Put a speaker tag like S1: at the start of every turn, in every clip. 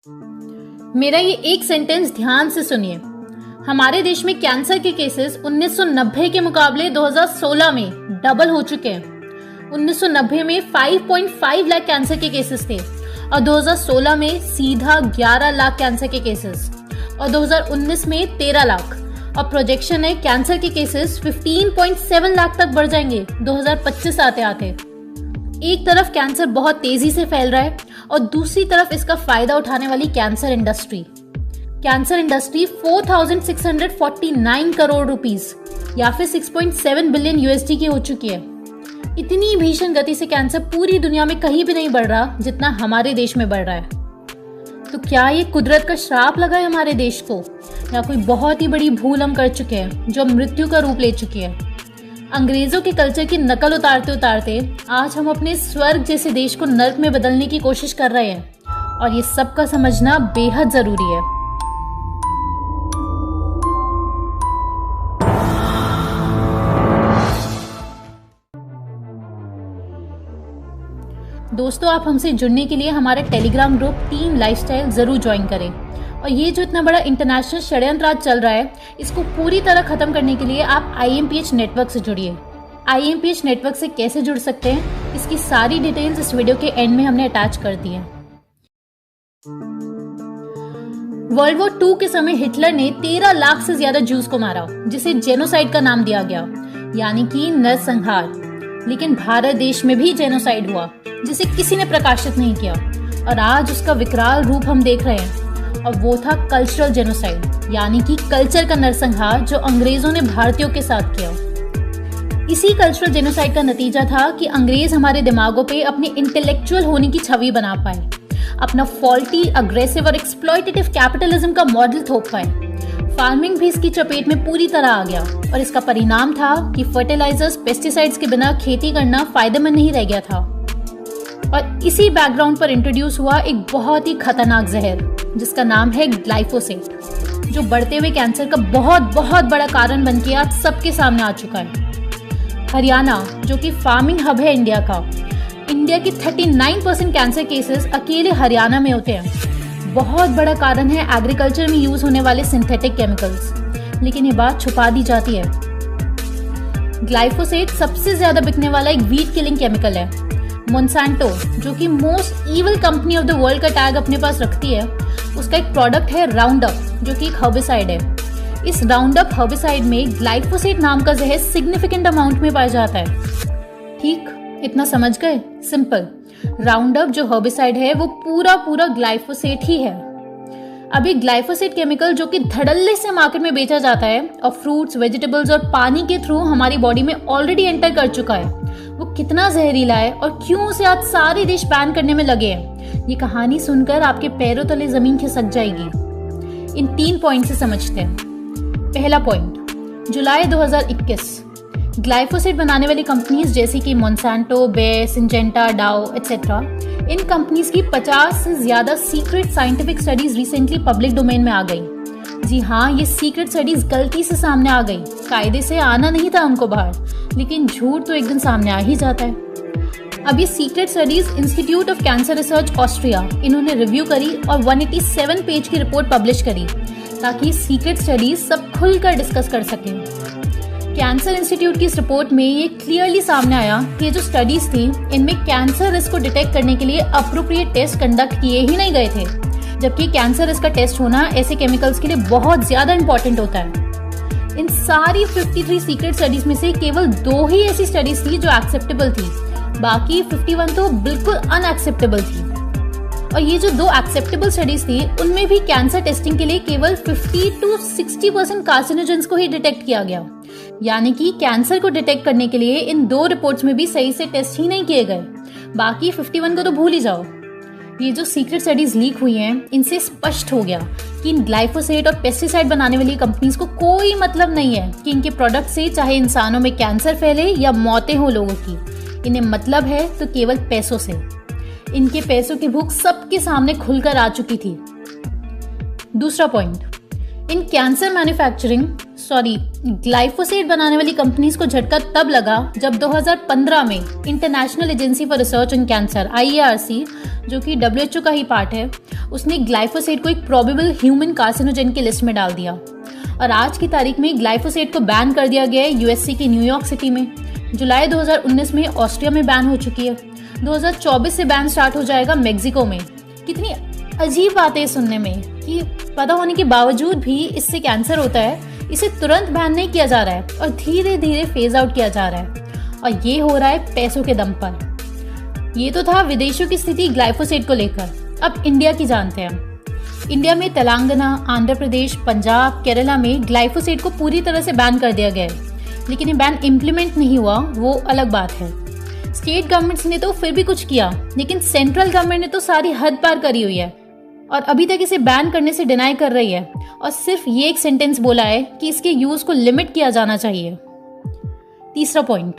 S1: मेरा ये एक सेंटेंस ध्यान से सुनिए। हमारे देश में कैंसर के केसेस 1990 के मुकाबले 2016 में डबल हो चुके हैं। 1990 में 5.5 लाख कैंसर के केसेस थे और 2016 में सीधा 11 लाख कैंसर के केसेस और 2019 में 13 लाख। और प्रोजेक्शन है कैंसर के केसेस 15.7 लाख तक बढ़ जाएंगे 2025 आते आते। एक तरफ कैंसर बहुत तेजी से फैल रहा है और दूसरी तरफ इसका फायदा उठाने वाली कैंसर इंडस्ट्री 4,649 करोड़ रुपीस या फिर 6.7 बिलियन यूएसडी की हो चुकी है। इतनी भीषण गति से कैंसर पूरी दुनिया में कहीं भी नहीं बढ़ रहा जितना हमारे देश में बढ़ रहा है। तो क्या ये कुदरत का श्राप लगा है हमारे देश को, या कोई बहुत ही बड़ी भूल हम कर चुके हैं जो मृत्यु का रूप ले चुकी है। अंग्रेजों के कल्चर की नकल उतारते उतारते आज हम अपने स्वर्ग जैसे देश को नर्क में बदलने की कोशिश कर रहे हैं और ये सबका समझना बेहद जरूरी है। दोस्तों, आप हमसे जुड़ने के लिए हमारे टेलीग्राम ग्रुप टीम लाइफस्टाइल जरूर ज्वाइन करें और ये जो इतना बड़ा इंटरनेशनल षड्यंत्र आज चल रहा है इसको पूरी तरह खत्म करने के लिए आप IMPH नेटवर्क से जुड़िए। IMPH नेटवर्क से कैसे जुड़ सकते हैं इसकी सारी डिटेल्स इस वीडियो के एंड में हमने अटैच कर दी है। वर्ल्ड वॉर 2 के समय हिटलर ने 13 लाख से ज्यादा जूस को मारा जिसे जेनोसाइड का नाम दिया गया, यानी कि नरसंहार। लेकिन भारत देश में भी जेनोसाइड हुआ जिसे किसी ने प्रकाशित नहीं किया और आज उसका विकराल रूप हम देख रहे हैं और वो था कल्चरल जेनोसाइड, यानी कि कल्चर का नरसंहार जो अंग्रेजों ने भारतीयों के साथ किया। इसी कल्चरल जेनोसाइड का नतीजा था कि अंग्रेज हमारे दिमागों पे अपने इंटेलेक्चुअल होने की छवि बना पाए, अपना फॉल्टी, अग्रेसिव और एक्सप्लॉयटेटिव कैपिटलिज्म का मॉडल थोप पाए। फार्मिंग भी इसकी चपेट में पूरी तरह आ गया और इसका परिणाम था कि फर्टिलाइजर्स, पेस्टिसाइड्स के बिना खेती करना फायदेमंद नहीं रह गया था। और इसी बैकग्राउंड पर इंट्रोड्यूस हुआ एक बहुत ही खतरनाक जहर जिसका नाम है ग्लाइफोसेट, जो बढ़ते हुए कैंसर का बहुत बहुत बड़ा कारण बन के आज सबके सामने आ चुका है। हरियाणा, जो कि फार्मिंग हब है इंडिया का, इंडिया की 39% कैंसर केसेस अकेले हरियाणा में होते हैं। बहुत बड़ा कारण है एग्रीकल्चर में यूज होने वाले सिंथेटिक केमिकल्स, लेकिन ये बात छुपा दी जाती है। ग्लाइफोसेट सबसे ज्यादा बिकने वाला एक वीड किलिंग केमिकल है। मोन्सेंटो, जो कि most evil company of the world का टैग अपने पास रखती है, उसका एक प्रोडक्ट है राउंडअप, जो कि एक हर्बिसाइड है। इस राउंडअप हर्बिसाइड में ग्लाइफोसेट नाम का जहर सिग्निफिकेंट अमाउंट में पाया जाता है। ठीक, इतना समझ गए? सिंपल। राउंडअप जो हर्बिसाइड है वो पूरा ग्लाइफोसेट ही है। अभी ग्लाइफोसेट केमिकल जो कि धड़ल्ले से मार्केट में बेचा जाता है और फ्रूट्स, वेजिटेबल्स और पानी के थ्रू हमारी बॉडी में ऑलरेडी एंटर कर चुका है, वो कितना जहरीला है और क्यों उसे आज सारे देश बैन करने में लगे हैं, ये कहानी सुनकर आपके पैरों तले जमीन खिसक जाएगी। इन 3 पॉइंट से समझते हैं। पहला पॉइंट, जुलाई 2021 ग्लाइफोसेट बनाने वाली कंपनीज जैसे कि मोन्सेंटो, बेयर, सिंजेंटा, डाउ एटसेट्रा, इन कंपनीज की 50 से ज्यादा secret scientific studies recently public domain में आ गई। जी हाँ, ये सीक्रेट स्टडीज गलती से सामने आ गई। कायदे से आना नहीं था उनको बाहर, लेकिन झूठ तो एक दिन सामने आ ही जाता है। अब ये secret studies institute of cancer research Austria, इन्होंने रिव्यू करी और 187 पेज की रिपोर्ट पब्लिश करी ताकि सीक्रेट स्टडीज सब खुलकर डिस्कस कर सकें। कैंसर इंस्टीट्यूट की इस रिपोर्ट में ये क्लियरली सामने आया कि जो स्टडीज थी इनमें कैंसर रिस्क को डिटेक्ट करने के लिए अप्रोप्रिएट टेस्ट कंडक्ट किए ही नहीं गए थे, जबकि कैंसर रिस्क का टेस्ट होना ऐसे केमिकल्स के लिए बहुत ज्यादा इंपॉर्टेंट होता है। इन सारी 53 सीक्रेट स्टडीज में से केवल 2 ही ऐसी स्टडीज थी जो एक्सेप्टेबल थी, बाकी 51 तो बिल्कुल अनएक्सेप्टेबल थी। और ये जो 2 एक्सेप्टेबल स्टडीज थी उनमें भी कैंसर टेस्टिंग के लिए केवल 50 to 60% कार्सिनोजेंस को ही डिटेक्ट किया गया, यानी कि कैंसर को डिटेक्ट करने के लिए इन 2 रिपोर्ट्स में भी सही से टेस्ट ही नहीं किए गए। बाकी 51 को तो भूल ही जाओ। ये जो सीक्रेट स्टडीज लीक हुई हैं, इनसे स्पष्ट हो गया कि इन ग्लाइफोसेट और पेस्टिसाइड बनाने वाली कंपनीज को कोई मतलब नहीं है कि इनके प्रोडक्ट से चाहे इंसानों में कैंसर फैले या मौतें हो लोगों की। इन्हें मतलब है तो केवल पैसों से। इनके पैसों की भूख सबके सामने खुलकर आ चुकी थी। दूसरा पॉइंट, इन कैंसर मैन्युफैक्चरिंग ग्लाइफोसेट बनाने वाली कंपनीज को झटका तब लगा जब 2015 में international agency for research on cancer IARC, जो कि WHO का ही पार्ट है, उसने ग्लाइफोसेट को एक प्रोबेबल ह्यूमन कार्सिनोजेन की लिस्ट में डाल दिया। और आज की तारीख में ग्लाइफोसेट को बैन कर दिया गया है यूएसए की न्यूयॉर्क सिटी में। जुलाई 2019 में ऑस्ट्रिया में बैन हो चुकी है। 2024 से बैन स्टार्ट हो जाएगा मेक्सिको में। कितनी अजीब बात है सुनने में कि पता होने के बावजूद भी इससे कैंसर होता है, इसे तुरंत बैन नहीं किया जा रहा है और धीरे धीरे फेज आउट किया जा रहा है। और ये हो रहा है पैसों के दम पर। ये तो था विदेशों की स्थिति ग्लाइफोसेट को लेकर। अब इंडिया की जानते हैं। इंडिया में तेलंगाना, आंध्र प्रदेश, पंजाब, केरला में ग्लाइफोसेट को पूरी तरह से बैन कर दिया गया है। लेकिन ये बैन इम्प्लीमेंट नहीं हुआ, वो अलग बात है। स्टेट गवर्नमेंट्स ने तो फिर भी कुछ किया, लेकिन सेंट्रल गवर्नमेंट ने तो सारी हद पार करी हुई है और अभी तक इसे बैन करने से डिनाई कर रही है और सिर्फ ये एक सेंटेंस बोला है कि इसके यूज को लिमिट किया जाना चाहिए। तीसरा पॉइंट,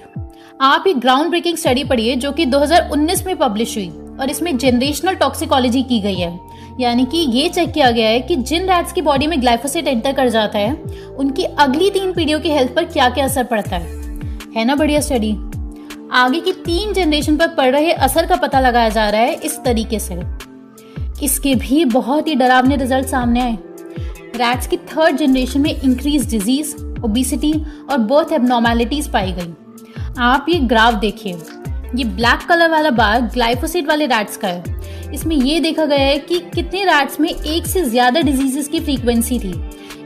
S1: आप एक ग्राउंड ब्रेकिंग स्टडी पढ़िए जो कि 2019 में पब्लिश हुई और इसमें जनरेशनल टॉक्सिकोलॉजी की गई है। यानी कि ये चेक किया गया है कि जिन रैट्स की बॉडी में ग्लाइफोसेट एंटर कर जाता है उनकी अगली 3 पीढ़ियों की हेल्थ पर क्या क्या असर पड़ता है ना बढ़िया स्टडी। आगे की 3 जनरेशन पर पड़ रहे असर का पता लगाया जा रहा है इस तरीके से। इसके भी बहुत ही डरावने रिजल्ट सामने आए। रैट्स की 3rd जनरेशन में इंक्रीज डिजीज, ओबेसिटी और बर्थ एबनॉर्मेलिटीज पाई गई। आप ये ग्राफ देखिए, ये ब्लैक कलर वाला बार ग्लाइफोसेट वाले रैट्स का है। इसमें ये देखा गया है कि कितने रैट्स में एक से ज्यादा डिजीजेस की फ्रीक्वेंसी थी।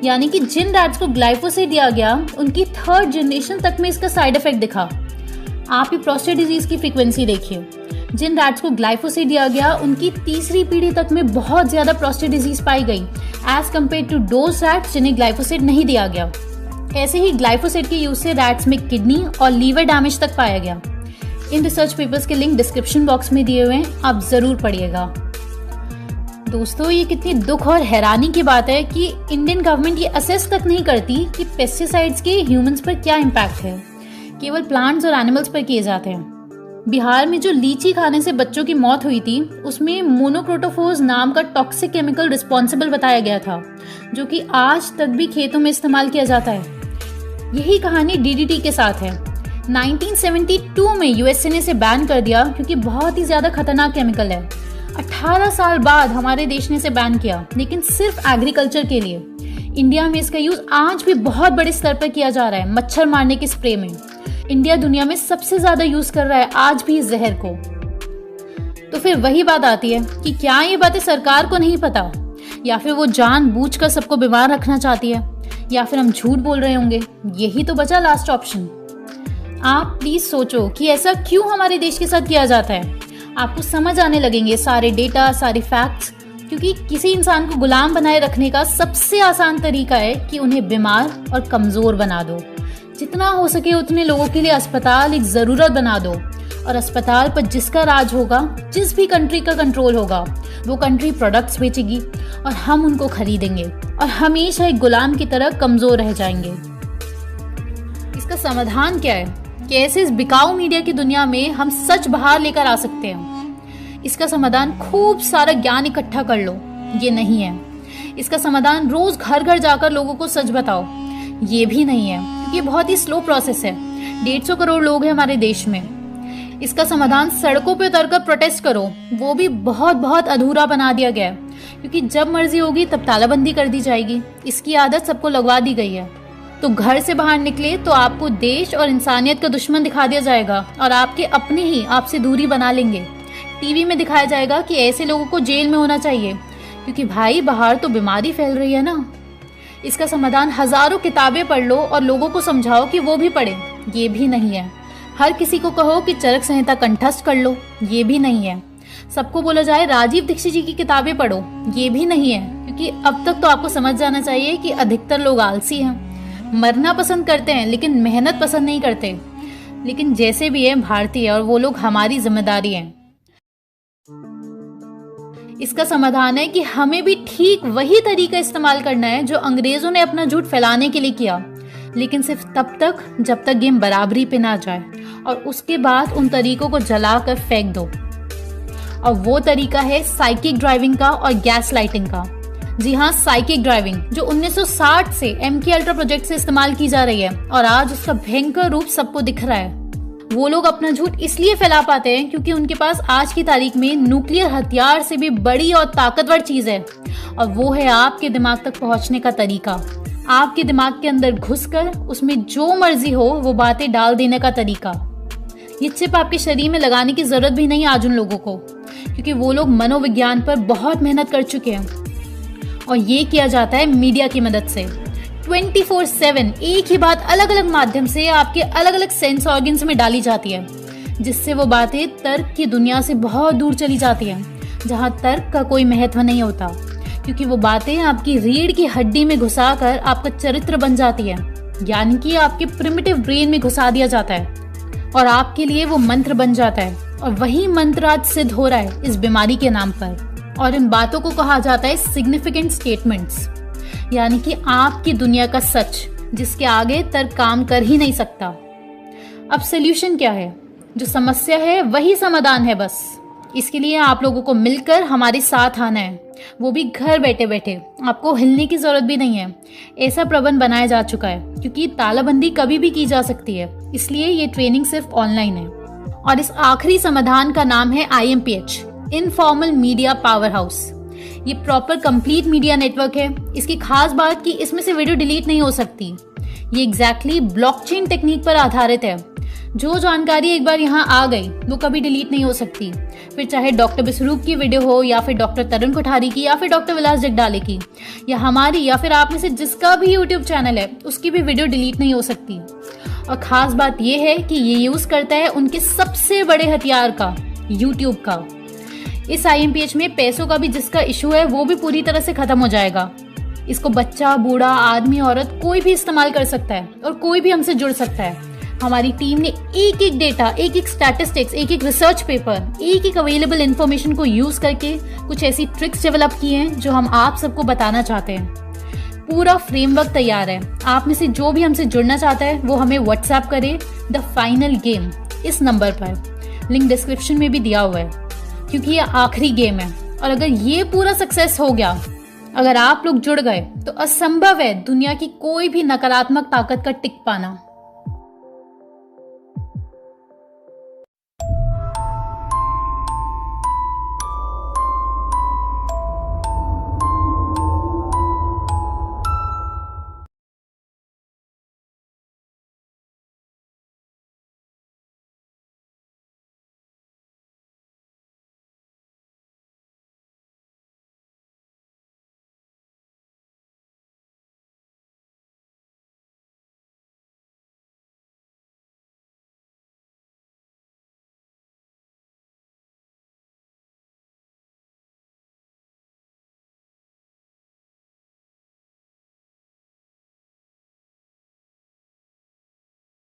S1: यानी कि जिन रैट्स को ग्लाइफोसेट दिया गया उनकी 3rd जनरेशन तक में इसका साइड इफेक्ट दिखा। आप ये प्रोस्टेट डिजीज की फ्रीक्वेंसी देखिए, जिन रैट्स को ग्लाइफोसेट दिया गया उनकी 3री पीढ़ी तक में बहुत ज्यादा प्रोस्टेट डिजीज पाई गई as compare to those rats जिन्हें ग्लाइफोसेट नहीं दिया गया। ऐसे ही ग्लाइफोसेट के यूज से रैट्स में किडनी और लीवर डैमेज तक पाया गया। इन रिसर्च पेपर्स के लिंक डिस्क्रिप्शन बॉक्स में दिए हुए हैं, आप जरूर पढ़िएगा। दोस्तों, ये कितनी दुख और हैरानी की बात है कि इंडियन गवर्नमेंट ये असेस तक नहीं करती कि पेस्टिसाइड्स के ह्यूमंस पर क्या इम्पैक्ट है। केवल प्लांट्स और एनिमल्स पर किए जाते हैं। बिहार में जो लीची खाने से बच्चों की मौत हुई थी उसमें मोनोक्रोटोफोस नाम का टॉक्सिक केमिकल रिस्पॉन्सिबल बताया गया था, जो कि आज तक भी खेतों में इस्तेमाल किया जाता है। यही कहानी डीडीटी के साथ है। 1972 में यूएसए ने इसे बैन कर दिया क्योंकि बहुत ही ज्यादा खतरनाक केमिकल है। 18 साल बाद हमारे देश ने इसे बैन किया, लेकिन सिर्फ एग्रीकल्चर के लिए। इंडिया में इसका यूज आज भी बहुत बड़े स्तर पर किया जा रहा है, मच्छर मारने के स्प्रे में। इंडिया दुनिया में सबसे ज्यादा यूज कर रहा है आज भी इस जहर को। तो फिर वही बात आती है कि क्या ये बातें सरकार को नहीं पता, या फिर वो जानबूझकर सबको बीमार रखना चाहती है, या फिर हम झूठ बोल रहे होंगे। यही तो बचा लास्ट ऑप्शन। आप प्लीज सोचो कि ऐसा क्यों हमारे देश के साथ किया जाता है। आपको समझ आने लगेंगे सारे डेटा, सारे फैक्ट्स, क्योंकि किसी इंसान को गुलाम बनाए रखने का सबसे आसान तरीका है कि उन्हें बीमार और कमजोर बना दो। जितना हो सके उतने लोगों के लिए अस्पताल एक जरूरत बना दो, और अस्पताल पर जिसका राज होगा, जिस भी कंट्री का कंट्रोल होगा, वो कंट्री प्रोडक्ट्स बेचेगी और हम उनको खरीदेंगे और हमेशा एक गुलाम की तरह कमजोर रह जाएंगे। इसका समाधान क्या है? कैसे इस बिकाऊ मीडिया की दुनिया में हम सच बाहर लेकर आ सकते हैं? इसका समाधान खूब सारा ज्ञान इकट्ठा कर लो, ये नहीं है। इसका समाधान रोज घर घर जाकर लोगों को सच बताओ, ये भी नहीं है, क्योंकि ये बहुत ही स्लो प्रोसेस है। 150 करोड़ लोग हैं हमारे देश में। इसका समाधान सड़कों पे उतरकर प्रोटेस्ट करो, वो भी बहुत बहुत अधूरा बना दिया गया है, क्योंकि जब मर्जी होगी तब तालाबंदी कर दी जाएगी। इसकी आदत सबको लगवा दी गई है। तो घर से बाहर निकले तो आपको देश और इंसानियत का दुश्मन दिखा दिया जाएगा और आपके अपने ही आपसे दूरी बना लेंगे। टीवी में दिखाया जाएगा कि ऐसे लोगों को जेल में होना चाहिए, क्योंकि भाई बाहर तो बीमारी फैल रही है ना। इसका समाधान हजारों किताबें पढ़ लो और लोगों को समझाओ कि वो भी पढ़े, ये भी नहीं है। हर किसी को कहो कि चरक संहिता कंठस्थ कर लो, ये भी नहीं है। सबको बोला जाए राजीव दीक्षित जी की किताबें पढ़ो, ये भी नहीं है, क्योंकि अब तक तो आपको समझ जाना चाहिए कि अधिकतर लोग आलसी हैं, मरना पसंद करते हैं लेकिन मेहनत पसंद नहीं करते। लेकिन जैसे भी है भारतीय और वो लोग हमारी जिम्मेदारी हैं। इसका समाधान है कि हमें भी ठीक वही तरीका इस्तेमाल करना है जो अंग्रेजों ने अपना झूठ फैलाने के लिए किया, लेकिन सिर्फ तब तक जब तक गेम बराबरी पे ना जाए, और उसके बाद उन तरीकों को जलाकर फेंक दो। और वो तरीका है साइकिक ड्राइविंग का और गैस लाइटिंग का। जी हाँ, साइकिक ड्राइविंग जो 1960 से MK अल्ट्रा प्रोजेक्ट से इस्तेमाल की जा रही है और आज उसका भयंकर रूप सबको दिख रहा है। वो लोग अपना झूठ इसलिए फैला पाते हैं क्योंकि उनके पास आज की तारीख में न्यूक्लियर हथियार से भी बड़ी और ताकतवर चीज है, और वो है आपके दिमाग तक पहुंचने का तरीका। आपके दिमाग के अंदर घुसकर उसमें जो मर्जी हो वो बातें डाल देने का तरीका। ये चिप आपके शरीर में लगाने की जरूरत भी नहीं आज उन लोगों को, क्योंकि वो लोग मनोविज्ञान पर बहुत मेहनत कर चुके हैं, और ये किया जाता है मीडिया की मदद से। 24/7 एक ही बात अलग अलग माध्यम से आपके अलग अलग सेंस ऑर्गन्स में डाली जाती है, जिससे वो बातें तर्क की दुनिया से बहुत दूर चली जाती हैं, जहाँ तर्क का कोई महत्व नहीं होता, क्योंकि वो बातें आपकी रीढ़ की हड्डी में घुसाकर आपका चरित्र बन जाती है, यानी कि आपके प्रिमिटिव ब्रेन में घुसा दिया जाता है और आपके लिए वो मंत्र बन जाता है। और वही मंत्र आज सिद्ध हो रहा है इस बीमारी के नाम पर, और इन बातों को कहा जाता है सिग्निफिकेंट स्टेटमेंट्स, यानी कि आपकी दुनिया का सच जिसके आगे तर्क काम कर ही नहीं सकता। अब सॉल्यूशन क्या है? जो समस्या है वही समाधान है बस। इसके लिए आप लोगों को मिलकर हमारे साथ आना है, वो भी घर बैठे बैठे। आपको हिलने की जरूरत भी नहीं है। ऐसा प्रबंध बनाया जा चुका है क्योंकि तालाबंदी कभी भी की जा सकती है, इसलिए ये ट्रेनिंग सिर्फ ऑनलाइन है। और इस आखिरी समाधान का नाम है IMPH, informal media power house. ये प्रॉपर कंप्लीट मीडिया नेटवर्क है। इसकी खास बात कि इसमें से वीडियो डिलीट नहीं हो सकती। ये एग्जैक्टली ब्लॉकचेन टेक्निक पर आधारित है। जो जानकारी एक बार यहाँ आ गई वो कभी डिलीट नहीं हो सकती, फिर चाहे डॉक्टर बिस्वरूप की वीडियो हो, या फिर डॉक्टर तरुण कोठारी की, या फिर डॉक्टर विलास जगडाले की, या हमारी, या फिर आप में से जिसका भी यूट्यूब चैनल है उसकी भी वीडियो डिलीट नहीं हो सकती। और खास बात यह है कि ये यूज करता है उनके सबसे बड़े हथियार का, यूट्यूब का। इस IMPH में पैसों का भी जिसका इशू है वो भी पूरी तरह से खत्म हो जाएगा। इसको बच्चा, बूढ़ा, आदमी, औरत कोई भी इस्तेमाल कर सकता है और कोई भी हमसे जुड़ सकता है। हमारी टीम ने एक एक डेटा, एक एक स्टैटिस्टिक्स, एक एक रिसर्च पेपर, एक एक अवेलेबल इंफॉर्मेशन को यूज करके कुछ ऐसी ट्रिक्स डेवलप की हैं जो हम आप सबको बताना चाहते हैं। पूरा फ्रेमवर्क तैयार है। आप में से जो भी हमसे जुड़ना चाहता है वो हमें व्हाट्सएप करे द फाइनल गेम इस नंबर पर। लिंक डिस्क्रिप्शन में भी दिया हुआ है, क्योंकि ये आखिरी गेम है। और अगर ये पूरा सक्सेस हो गया, अगर आप लोग जुड़ गए, तो असंभव है दुनिया की कोई भी नकारात्मक ताकत का टिक पाना।